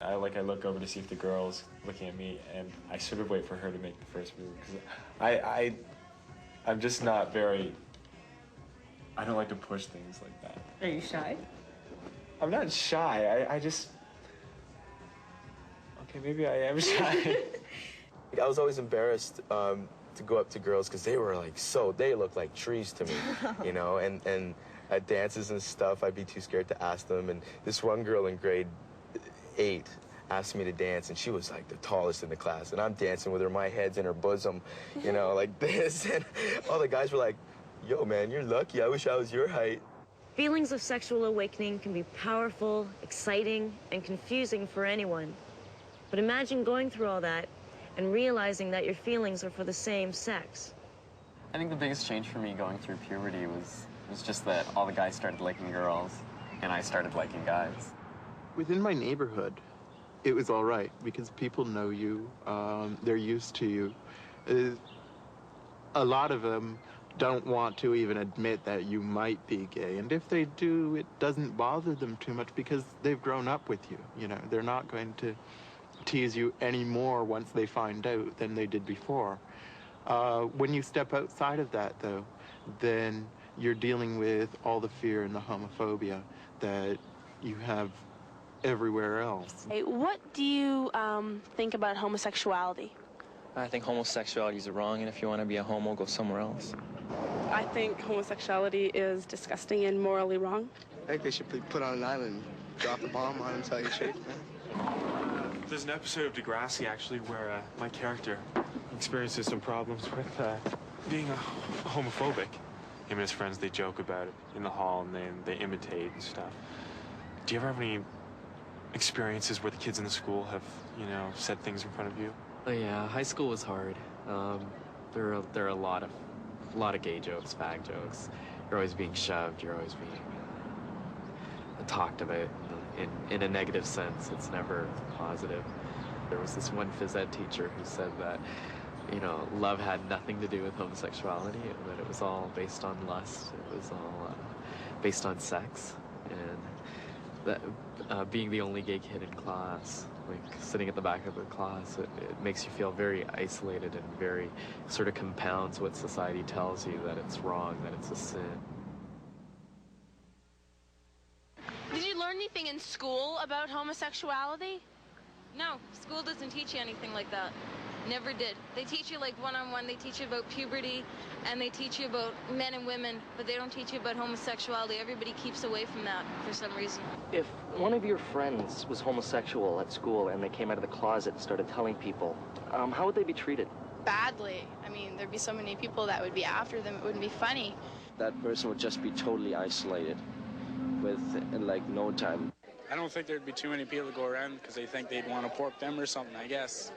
I look over to see if the girl's looking at me, and I sort of wait for her to make the first move because I'm just not very. I don't like to push things like that. Are you shy? I'm not shy. I just. Okay, maybe I am shy. I was always embarrassed to go up to girls because they were like they looked like trees to me, you know, and at dances and stuff, I'd be too scared to ask them. And this one girl in grade 8 asked me to dance, and she was like the tallest in the class, and I'm dancing with her, my head's in her bosom, you know, like this, and all the guys were like, yo, man, you're lucky, I wish I was your height. Feelings of sexual awakening can be powerful, exciting, and confusing for anyone. But imagine going through all that and realizing that your feelings are for the same sex. I think the biggest change for me going through puberty was just that all the guys started liking girls, and I started liking guys. Within my neighborhood, it was all right because people know you, they're used to you. A lot of them don't want to even admit that you might be gay, and if they do, it doesn't bother them too much because they've grown up with you, you know. They're not going to tease you any more once they find out than they did before. When you step outside of that, though, then you're dealing with all the fear and the homophobia that you have everywhere else. Hey, what do you think about homosexuality? I think homosexuality is wrong, and if you want to be a homo, go somewhere else. I think homosexuality is disgusting and morally wrong. I think they should be put on an island, drop the bomb on them, tell you straight, man. There's an episode of Degrassi, actually, where my character experiences some problems with being homophobic. Him and his friends, they joke about it in the hall, and they imitate and stuff. Do you ever have any experiences where the kids in the school have, you know, said things in front of you? Oh, yeah, high school was hard. There are a lot of gay jokes, fag jokes. You're always being shoved. You're always being talked about in a negative sense. It's never positive. There was this one phys ed teacher who said that, you know, love had nothing to do with homosexuality, and that it was all based on lust. It was all based on sex, and that being the only gay kid in class, like sitting at the back of the class, it makes you feel very isolated and very sort of compounds what society tells you, that it's wrong, that it's a sin. Did you learn anything in school about homosexuality? No, school doesn't teach you anything like that. Never did. They teach you like one-on-one, they teach you about puberty, and they teach you about men and women, but they don't teach you about homosexuality. Everybody keeps away from that for some reason. If one of your friends was homosexual at school and they came out of the closet and started telling people, how would they be treated? Badly. I mean, there'd be so many people that would be after them, it wouldn't be funny. That person would just be totally isolated with, like, no time. I don't think there'd be too many people to go around because they think they'd want to pork them or something, I guess.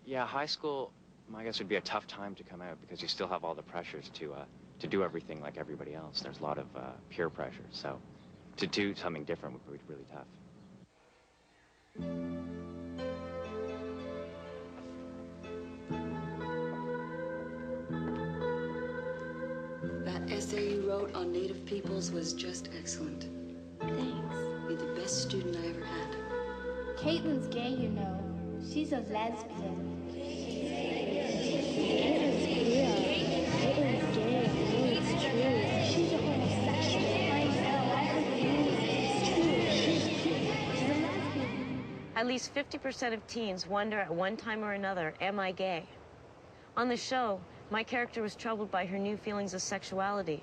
Yeah, high school, I guess, would be a tough time to come out because you still have all the pressures to do everything like everybody else. There's a lot of peer pressure, so to do something different would be really tough. That essay you wrote on Native peoples was just excellent. Thanks. You're the best student I ever had. Caitlin's gay, you know. She's a lesbian. At least 50% of teens wonder at one time or another, am I gay? On the show, my character was troubled by her new feelings of sexuality.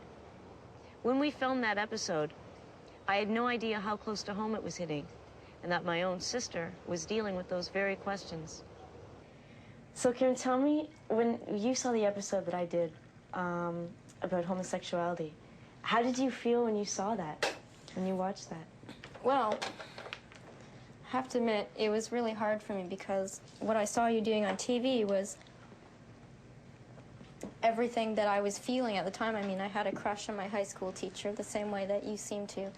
When we filmed that episode, I had no idea how close to home it was hitting, and that my own sister was dealing with those very questions. So Karen, tell me, when you saw the episode that I did about homosexuality, how did you feel when you saw that, when you watched that? Well, I have to admit, it was really hard for me because what I saw you doing on TV was everything that I was feeling at the time. I mean, I had a crush on my high school teacher the same way that you seemed to,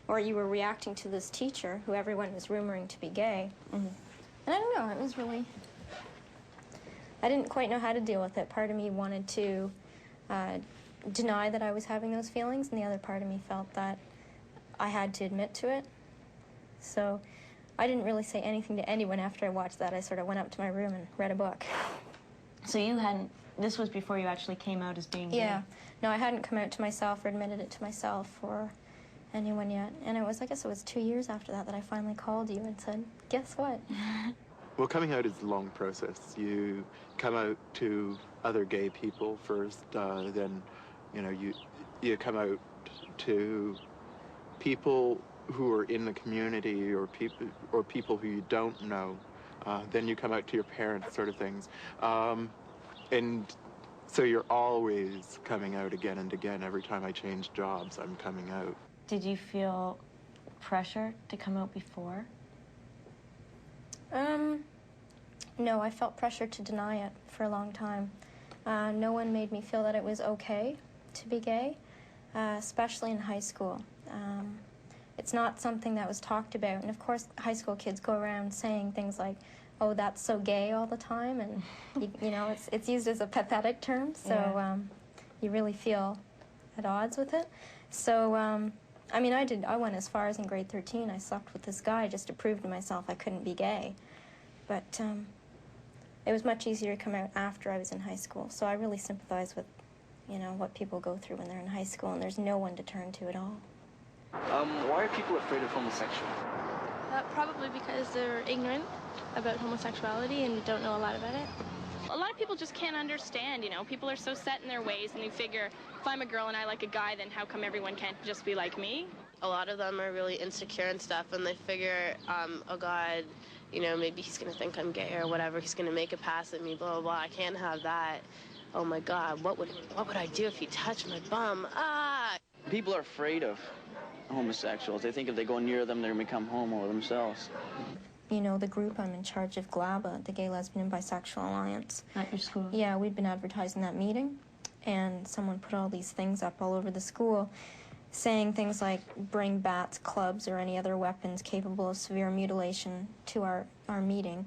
or you were reacting to this teacher who everyone was rumoring to be gay. Mm-hmm. And I don't know, it was really, I didn't quite know how to deal with it. Part of me wanted to deny that I was having those feelings, and the other part of me felt that I had to admit to it. So I didn't really say anything to anyone after I watched that. I sort of went up to my room and read a book. So you hadn't, this was before you actually came out as being gay? Yeah. No, I hadn't come out to myself or admitted it to myself or anyone yet. And it was, I guess it was 2 years after that that I finally called you and said, guess what? Well, coming out is a long process. You come out to other gay people first, then, you know, you come out to people who are in the community or people who you don't know. Then you come out to your parents, sort of things. And so you're always coming out again and again. Every time I change jobs, I'm coming out. Did you feel pressure to come out before? No, I felt pressure to deny it for a long time. No one made me feel that it was okay to be gay, especially in high school. It's not something that was talked about, and of course high school kids go around saying things like, oh, that's so gay all the time, and you know, it's used as a pathetic term, so Yeah. You really feel at odds with it. So, I mean, I went as far as in grade 13, I slept with this guy just to prove to myself I couldn't be gay. But it was much easier to come out after I was in high school, so I really sympathize with, you know, what people go through when they're in high school, and there's no one to turn to at all. Why are people afraid of homosexuals? Probably because they're ignorant about homosexuality and don't know a lot about it. A lot of people just can't understand, you know. People are so set in their ways, and they figure, if I'm a girl and I like a guy, then how come everyone can't just be like me? A lot of them are really insecure and stuff, and they figure, oh God, you know, maybe he's gonna think I'm gay or whatever. He's gonna make a pass at me, blah, blah, blah. I can't have that. Oh my God, what would I do if he touched my bum? Ah! People are afraid of homosexuals. They think if they go near them, they're going to become homo themselves. You know, the group I'm in charge of, GLABA, the Gay, Lesbian, and Bisexual Alliance. At your school? Yeah, we'd been advertising that meeting, and someone put all these things up all over the school saying things like, bring bats, clubs, or any other weapons capable of severe mutilation to our meeting.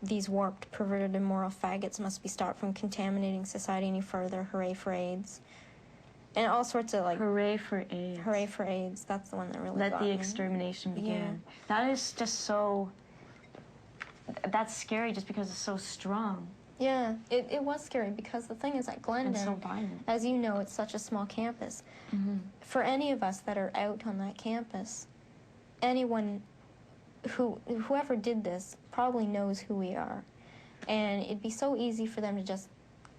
These warped, perverted, immoral faggots must be stopped from contaminating society any further. Hooray for AIDS. And all sorts of, like... Hooray for AIDS. Hooray for AIDS. That's the one that really Let got the me. extermination begin. Yeah. That is just so... That's scary just because it's so strong. Yeah, it was scary because the thing is at Glendon... And so violent. As you know, it's such a small campus. Mm-hmm. For any of us that are out on that campus, anyone... Whoever did this probably knows who we are. And it'd be so easy for them to just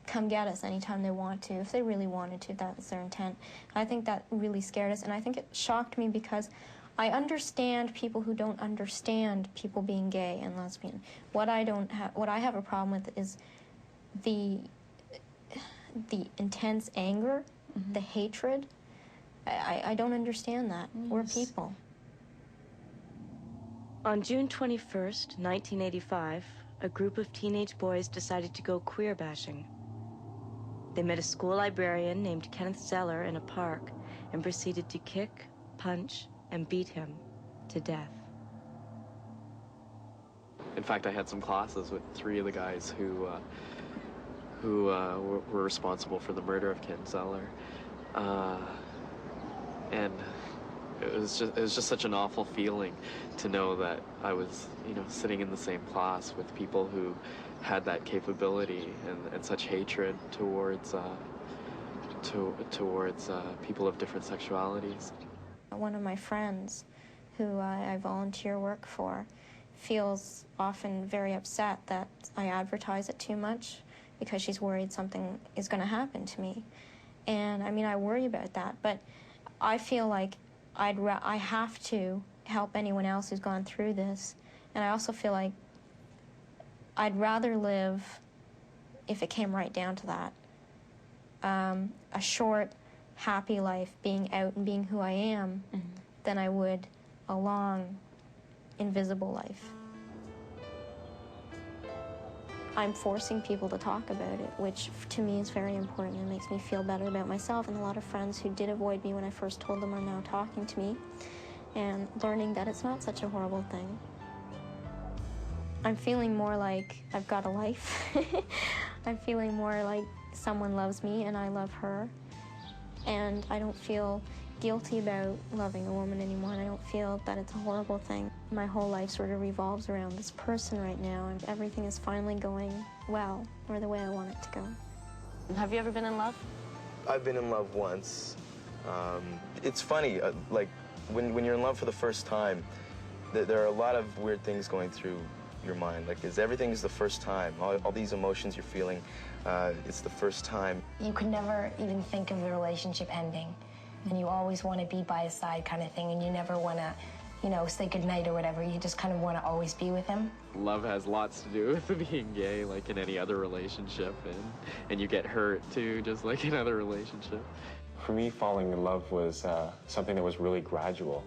come get us anytime they want to, if they really wanted to. That was their intent. I think that really scared us, and I think it shocked me because I understand people who don't understand people being gay and lesbian. What I have a problem with is the intense anger, the hatred. I don't understand that. Yes. We're people. On June 21st, 1985, a group of teenage boys decided to go queer bashing. They met a school librarian named Kenneth Zeller in a park and proceeded to kick, punch, and beat him to death. In fact, I had some classes with 3 of the guys who were responsible for the murder of Ken Zeller. And it was just such an awful feeling to know that I was, you know, sitting in the same class with people who had that capability and such hatred towards people of different sexualities. One of my friends, who I volunteer work for, feels often very upset that I advertise it too much because she's worried something is going to happen to me. And I mean, I worry about that, but I feel like I have to help anyone else who's gone through this. And I also feel like I'd rather live, if it came right down to that, a short, happy life being out and being who I am than I would a long, invisible life. I'm forcing people to talk about it, which to me is very important. It makes me feel better about myself, and a lot of friends who did avoid me when I first told them are now talking to me and learning that it's not such a horrible thing. I'm feeling more like I've got a life. I'm feeling more like someone loves me and I love her. And I don't feel guilty about loving a woman anymore, and I don't feel that it's a horrible thing. My whole life sort of revolves around this person right now, and everything is finally going well, or the way I want it to go. Have you ever been in love? I've been in love once. It's funny, like, when you're in love for the first time, there are a lot of weird things going through your mind. Like, everything is the first time. All these emotions you're feeling, it's the first time. You could never even think of the relationship ending, and you always want to be by his side kind of thing, and you never want to, you know, say goodnight or whatever. You just kind of want to always be with him. Love has lots to do with being gay, like in any other relationship, and you get hurt too, just like in other relationship. For me, falling in love was something that was really gradual.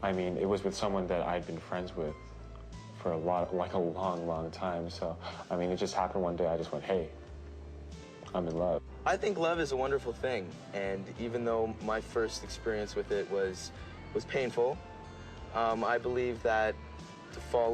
I mean, it was with someone that I'd been friends with for a long time. So, I mean, it just happened one day. I just went, hey, I'm in love. I think love is a wonderful thing, and even though my first experience with it was painful, I believe that to fall